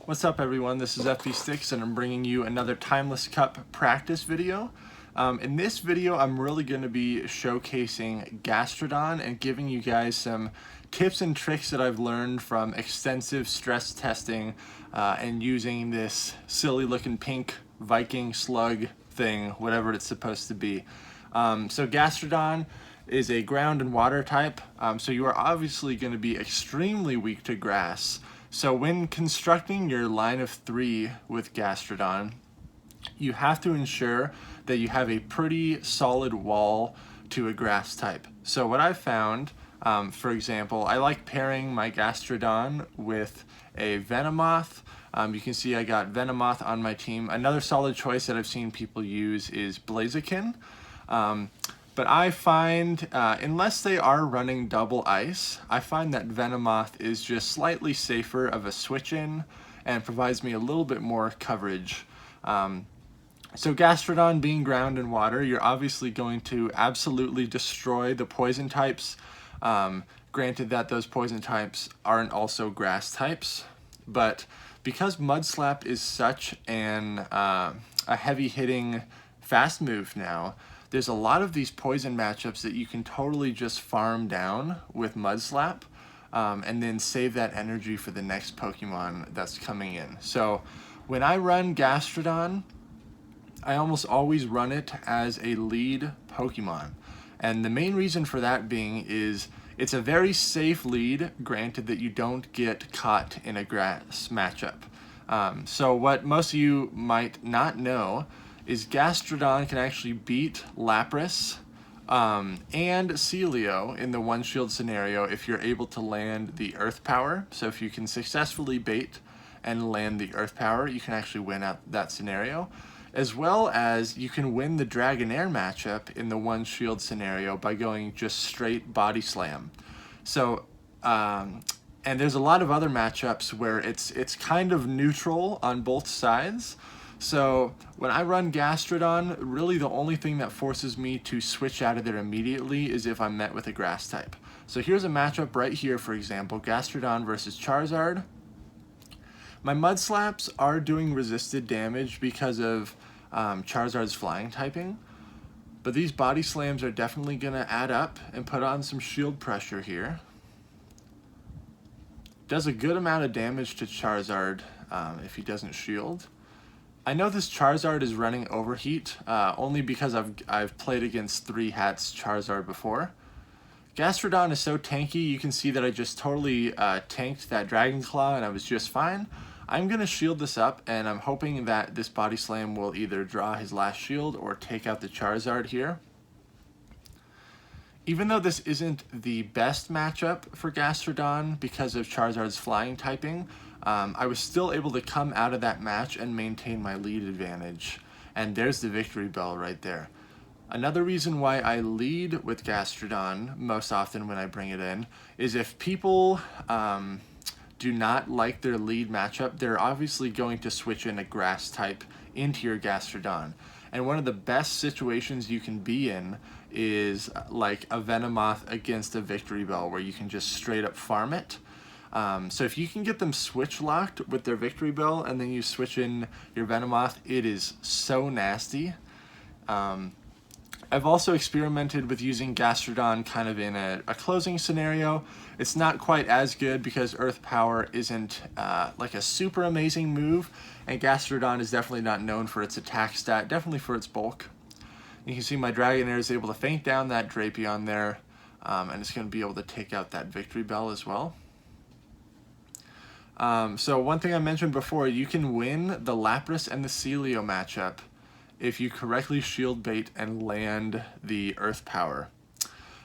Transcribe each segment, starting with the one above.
What's up everyone, this is FB Sticks and I'm bringing you another Timeless Cup practice video. In this video I'm really going to be showcasing Gastrodon and giving you guys some tips and tricks that I've learned from extensive stress testing and using this silly looking pink Viking slug thing, whatever it's supposed to be. So Gastrodon is a ground and water type, so you are obviously going to be extremely weak to grass. So when constructing your line of 3 with Gastrodon, you have to ensure that you have a pretty solid wall to a grass type. So what I've found, for example, I like pairing my Gastrodon with a Venomoth. You can see I got Venomoth on my team. Another solid choice that I've seen people use is Blaziken. But I find, unless they are running double ice, I find that Venomoth is just slightly safer of a switch-in and provides me a little bit more coverage. So Gastrodon being ground and water, you're obviously going to absolutely destroy the poison types. Granted that those poison types aren't also grass types, but because Mud Slap is such a heavy-hitting fast move now, there's a lot of these poison matchups that you can totally just farm down with Mud Slap and then save that energy for the next Pokemon that's coming in. So when I run Gastrodon, I almost always run it as a lead Pokemon. And the main reason for that being is it's a very safe lead, granted that you don't get caught in a grass matchup. So what most of you might not know is Gastrodon can actually beat Lapras and Celio in the one shield scenario if you're able to land the Earth Power. So if you can successfully bait and land the Earth Power, you can actually win out that scenario. As well as you can win the Dragonair matchup in the one shield scenario by going just straight Body Slam. So, and there's a lot of other matchups where it's kind of neutral on both sides. So when I run Gastrodon, really the only thing that forces me to switch out of there immediately is if I'm met with a grass type. So here's a matchup right here, for example, Gastrodon versus Charizard. My Mud Slaps are doing resisted damage because of Charizard's flying typing, but these Body Slams are definitely going to add up and put on some shield pressure here. Does a good amount of damage to Charizard if he doesn't shield. I know this Charizard is running Overheat, only because I've played against 3 Hats Charizard before. Gastrodon is so tanky, you can see that I just totally tanked that Dragon Claw and I was just fine. I'm going to shield this up and I'm hoping that this Body Slam will either draw his last shield or take out the Charizard here. Even though this isn't the best matchup for Gastrodon because of Charizard's flying typing, I was still able to come out of that match and maintain my lead advantage. And there's the victory bell right there. Another reason why I lead with Gastrodon most often when I bring it in is if people do not like their lead matchup, they're obviously going to switch in a grass type into your Gastrodon. And one of the best situations you can be in is like a Venomoth against a Victory Bell where you can just straight up farm it. So if you can get them switch locked with their Victory Bell and then you switch in your Venomoth, it is so nasty. I've also experimented with using Gastrodon kind of in a closing scenario. It's not quite as good because Earth Power isn't like a super amazing move, and Gastrodon is definitely not known for its attack stat, definitely for its bulk. You can see my Dragonair is able to feint down that Drapion there, and it's going to be able to take out that Victory Bell as well. So one thing I mentioned before, you can win the Lapras and the Celio matchup if you correctly shield bait and land the Earth Power.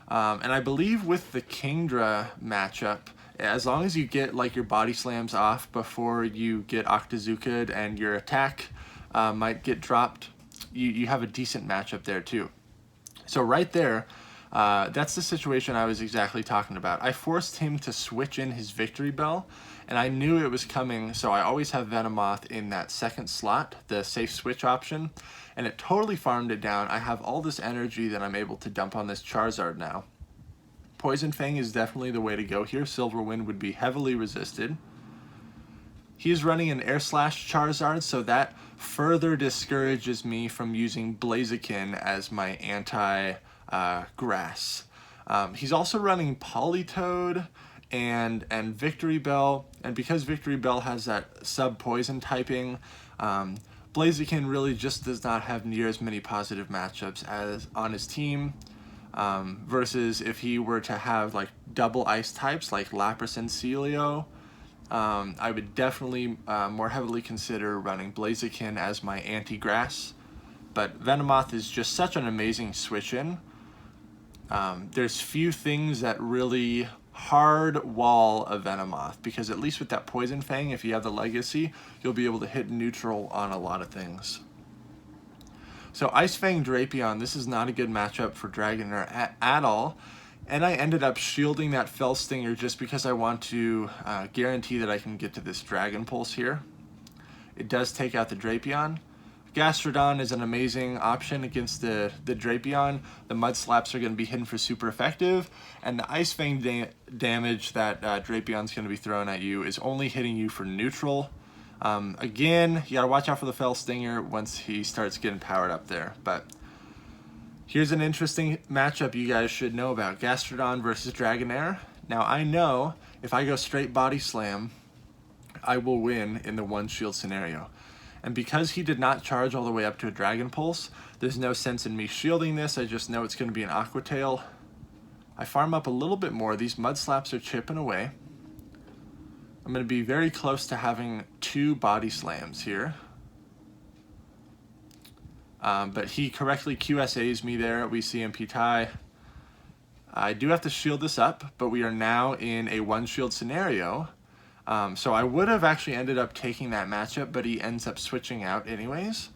And I believe with the Kingdra matchup, as long as you get like your Body Slams off before you get Octazooka'd and your attack might get dropped, you have a decent matchup there too. So right there, that's the situation I was exactly talking about. I forced him to switch in his Victory Bell, and I knew it was coming, so I always have Venomoth in that second slot, the safe switch option, and it totally farmed it down. I have all this energy that I'm able to dump on this Charizard now. Poison Fang is definitely the way to go here. Silver Wind would be heavily resisted. He's running an Air Slash Charizard, so that further discourages me from using Blaziken as my anti-grass. He's also running Politoed and Victory Bell, and because Victory Bell has that sub-poison typing, Blaziken really just does not have near as many positive matchups as on his team, versus if he were to have like double ice types like Lapras and Celio. I would definitely more heavily consider running Blaziken as my anti-grass, but Venomoth is just such an amazing switch-in. There's few things that really hard wall a Venomoth, because at least with that Poison Fang, if you have the Legacy, you'll be able to hit neutral on a lot of things. So Ice Fang Drapion, this is not a good matchup for Dragonair at all, and I ended up shielding that Fell Stinger just because I want to guarantee that I can get to this Dragon Pulse here. It does take out the Drapion. Gastrodon is an amazing option against the Drapion. The Mud Slaps are going to be hidden for super effective, and the Ice Fang damage that Drapion's going to be throwing at you is only hitting you for neutral. Again, you got to watch out for the Fell Stinger once he starts getting powered up there. But here's an interesting matchup you guys should know about. Gastrodon versus Dragonair. Now I know if I go straight Body Slam, I will win in the one shield scenario. And because he did not charge all the way up to a Dragon Pulse, there's no sense in me shielding this. I just know it's going to be an Aqua Tail. I farm up a little bit more. These Mud Slaps are chipping away. I'm going to be very close to having 2 Body Slams here. But he correctly QSAs me there. We CMP tie. I do have to shield this up, but we are now in a one shield scenario. So I would have actually ended up taking that matchup, but he ends up switching out anyways.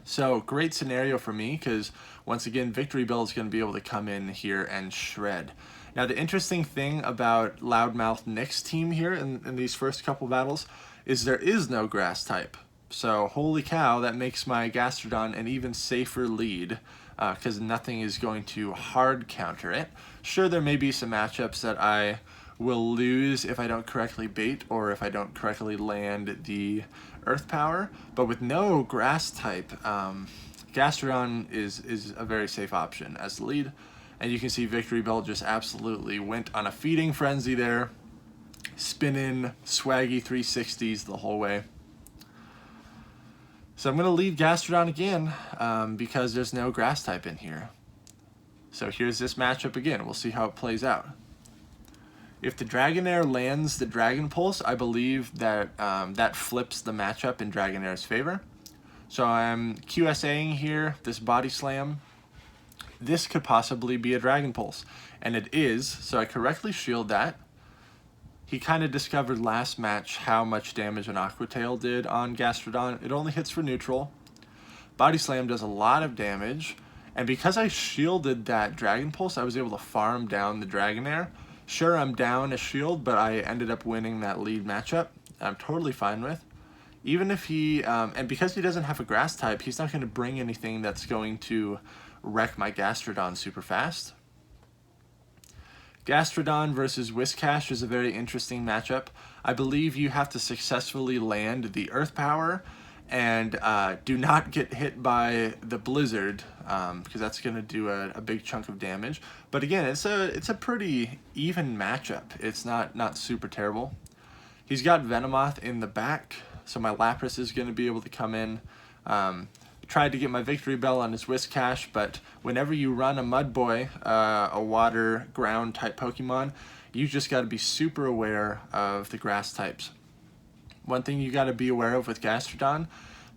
So great scenario for me, because once again, Victory Bell is going to be able to come in here and shred. Now the interesting thing about Loudmouth Nick's team here in these first couple battles is there is no grass type. So holy cow, that makes my Gastrodon an even safer lead, because nothing is going to hard counter it. Sure, there may be some matchups that I will lose if I don't correctly bait or if I don't correctly land the Earth Power, but with no grass type, Gastrodon is a very safe option as the lead. And you can see Victory Bell just absolutely went on a feeding frenzy there, spinning swaggy 360s the whole way. So I'm going to lead Gastrodon again because there's no grass type in here. So here's this matchup again. We'll see how it plays out. If the Dragonair lands the Dragon Pulse, I believe that that flips the matchup in Dragonair's favor. So I'm QSAing here, this Body Slam. This could possibly be a Dragon Pulse, and it is, so I correctly shield that. He kind of discovered last match how much damage an Aqua Tail did on Gastrodon. It only hits for neutral. Body Slam does a lot of damage, and because I shielded that Dragon Pulse, I was able to farm down the Dragonair. Sure, I'm down a shield, but I ended up winning that lead matchup. I'm totally fine with. Even if he, and because he doesn't have a grass type, he's not going to bring anything that's going to wreck my Gastrodon super fast. Gastrodon versus Whiscash is a very interesting matchup. I believe you have to successfully land the Earth Power and do not get hit by the Blizzard, because that's going to do a big chunk of damage. But again, it's a pretty even matchup. It's not super terrible. He's got Venomoth in the back, so my Lapras is going to be able to come in. Tried to get my Victory Bell on his Whiscash, but whenever you run a Mud Boy, a water, ground type Pokemon, you just got to be super aware of the grass types. One thing you got to be aware of with Gastrodon,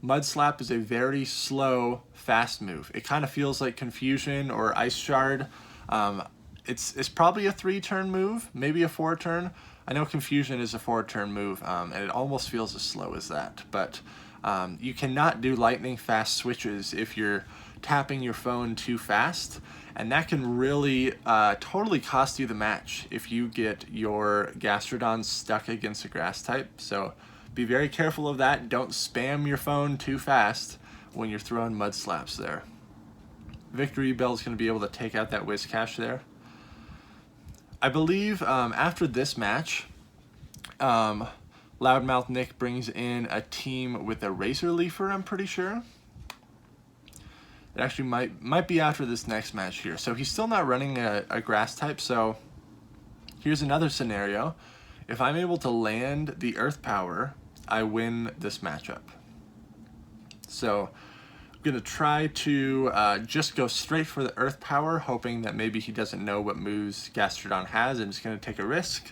Mud Slap is a very slow, fast move. It kind of feels like Confusion or Ice Shard. It's probably a 3-turn move, maybe a 4-turn. I know Confusion is a 4-turn move, and it almost feels as slow as that, but you cannot do lightning fast switches if you're tapping your phone too fast, and that can really totally cost you the match if you get your Gastrodon stuck against a grass type. So be very careful of that. Don't spam your phone too fast when you're throwing Mud Slaps there. Victory Bell is going to be able to take out that Whiscash there. I believe after this match, Loudmouth Nick brings in a team with a Razor Leafer, I'm pretty sure. It actually might be after this next match here. So he's still not running a grass type, so here's another scenario. If I'm able to land the Earth Power, I win this matchup. So I'm going to try to just go straight for the Earth Power, hoping that maybe he doesn't know what moves Gastrodon has and is going to take a risk.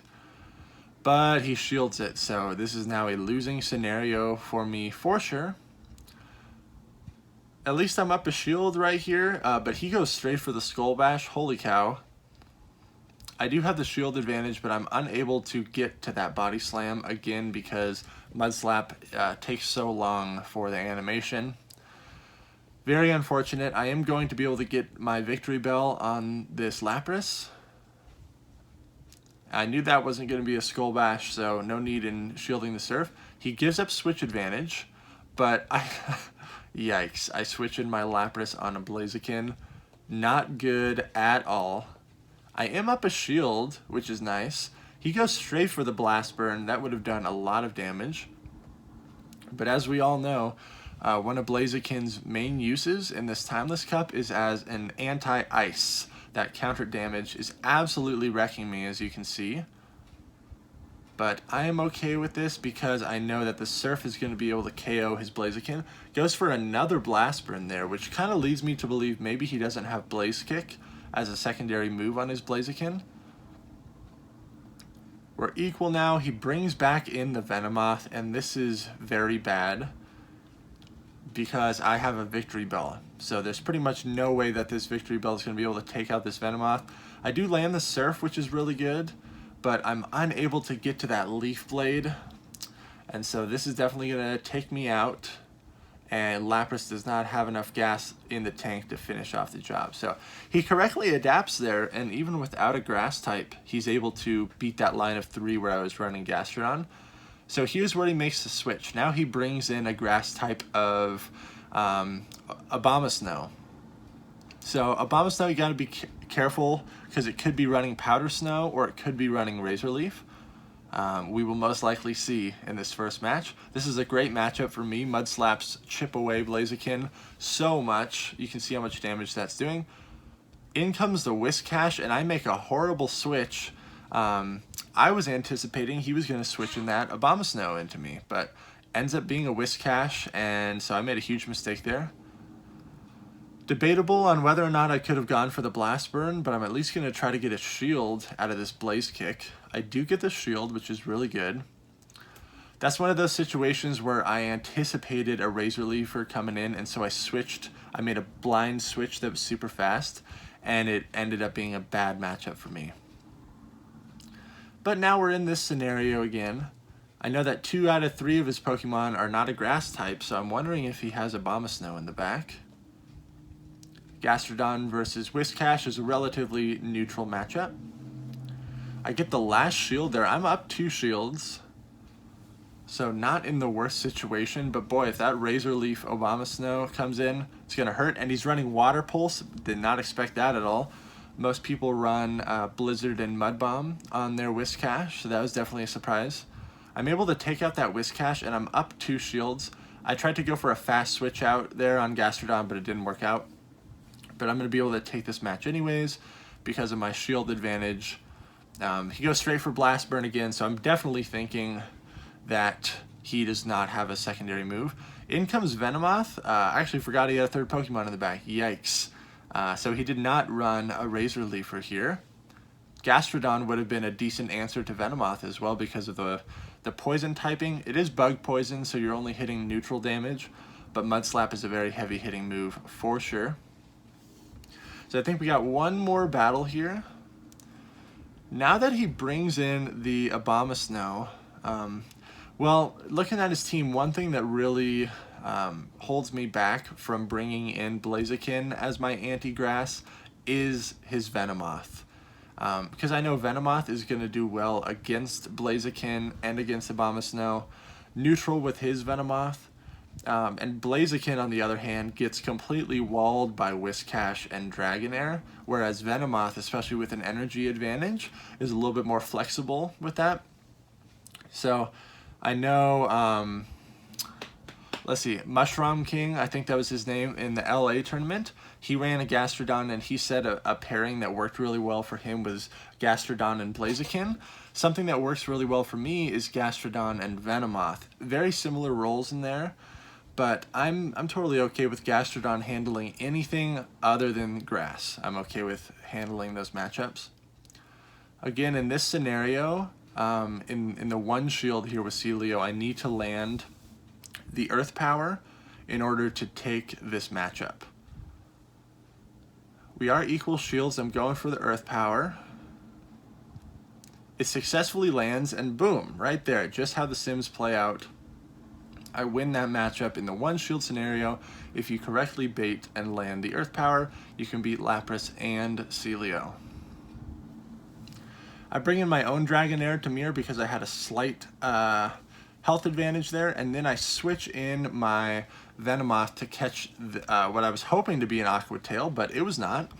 But he shields it, so this is now a losing scenario for me for sure. At least I'm up a shield right here, but he goes straight for the Skull Bash. Holy cow. I do have the shield advantage, but I'm unable to get to that body slam again because Mud Slap takes so long for the animation. Very unfortunate. I am going to be able to get my victory bell on this Lapras. I knew that wasn't going to be a Skull Bash, so no need in shielding the Surf. He gives up switch advantage, but yikes, I switch in my Lapras on a Blaziken. Not good at all. I am up a shield, which is nice. He goes straight for the Blast Burn. That would have done a lot of damage. But as we all know, one of Blaziken's main uses in this Timeless Cup is as an anti-ice. That counter damage is absolutely wrecking me, as you can see. But I am okay with this because I know that the Surf is going to be able to KO his Blaziken. Goes for another Blast Burn there, which kind of leads me to believe maybe he doesn't have Blaze Kick as a secondary move on his Blaziken. We're equal now. He brings back in the Venomoth, and this is very bad because I have a Victory Bell. So there's pretty much no way that this Victory Bell is going to be able to take out this Venomoth. I do land the Surf, which is really good, but I'm unable to get to that Leaf Blade. And so this is definitely going to take me out. And Lapras does not have enough gas in the tank to finish off the job. So he correctly adapts there, and even without a grass type, he's able to beat that line of 3 where I was running Gastrodon. So here's where he makes the switch. Now he brings in a grass type of Abomasnow. So Abomasnow, you gotta be careful because it could be running Powder Snow or it could be running Razor Leaf. We will most likely see in this first match. This is a great matchup for me. Mud Slaps chip away Blaziken so much. You can see how much damage that's doing. In comes the Whiscash, and I make a horrible switch. I was anticipating he was going to switch in that Abomasnow into me, but ends up being a Whiscash, and so I made a huge mistake there. Debatable on whether or not I could have gone for the Blast Burn, but I'm at least going to try to get a shield out of this Blaze Kick. I do get the shield, which is really good. That's one of those situations where I anticipated a Razor Leafer coming in, and so I switched. I made a blind switch that was super fast, and it ended up being a bad matchup for me. But now we're in this scenario again. I know that 2 out of 3 of his Pokemon are not a grass type, so I'm wondering if he has Abomasnow in the back. Gastrodon versus Whiscash is a relatively neutral matchup. I get the last shield there. I'm up 2 shields. So not in the worst situation, but boy, if that Razor Leaf Abomasnow comes in, it's going to hurt. And he's running Water Pulse. Did not expect that at all. Most people run Blizzard and Mud Bomb on their Whiscash, so that was definitely a surprise. I'm able to take out that Whiscash, and I'm up 2 shields. I tried to go for a fast switch out there on Gastrodon, but it didn't work out. But I'm going to be able to take this match anyways because of my shield advantage. He goes straight for Blast Burn again, so I'm definitely thinking that he does not have a secondary move. In comes Venomoth. I actually forgot he had a 3rd Pokemon in the back. Yikes. So he did not run a Razor Leafer here. Gastrodon would have been a decent answer to Venomoth as well because of the poison typing. It is bug poison, so you're only hitting neutral damage, but Mud Slap is a very heavy hitting move for sure. So I think we got one more battle here. Now that he brings in the Abomasnow, well, looking at his team, one thing that really holds me back from bringing in Blaziken as my anti-grass is his Venomoth. Because I know Venomoth is going to do well against Blaziken and against Abomasnow, neutral with his Venomoth. And Blaziken, on the other hand, gets completely walled by Whiscash and Dragonair, whereas Venomoth, especially with an energy advantage, is a little bit more flexible with that. So I know, let's see, Mushroom King, I think that was his name, in the LA tournament. He ran a Gastrodon, and he said a pairing that worked really well for him was Gastrodon and Blaziken. Something that works really well for me is Gastrodon and Venomoth. Very similar roles in there, but I'm totally okay with Gastrodon handling anything other than grass. I'm okay with handling those matchups. Again, in this scenario, in the one shield here with Celio, I need to land the Earth Power in order to take this matchup. We are equal shields. I'm going for the Earth Power. It successfully lands, and boom, right there, just how the Sims play out. I win that matchup in the one shield scenario. If you correctly bait and land the Earth Power, you can beat Lapras and Celio. I bring in my own Dragonair to mirror because I had a slight health advantage there, and then I switch in my Venomoth to catch what I was hoping to be an Aqua Tail, but it was not.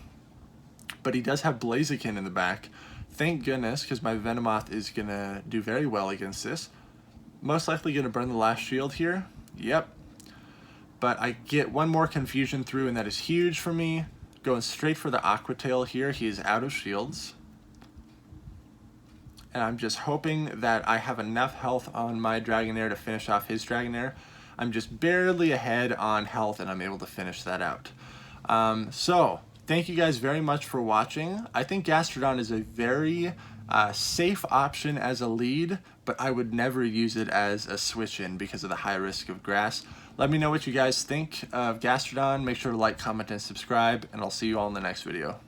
But he does have Blaziken in the back. Thank goodness, because my Venomoth is going to do very well against this. Most likely going to burn the last shield here. Yep. But I get one more confusion through, and that is huge for me. Going straight for the Aqua Tail here. He is out of shields. And I'm just hoping that I have enough health on my Dragonair to finish off his Dragonair. I'm just barely ahead on health, and I'm able to finish that out. So, thank you guys very much for watching. I think Gastrodon is a very safe option as a lead, but I would never use it as a switch-in because of the high risk of grass. Let me know what you guys think of Gastrodon. Make sure to like, comment, and subscribe, and I'll see you all in the next video.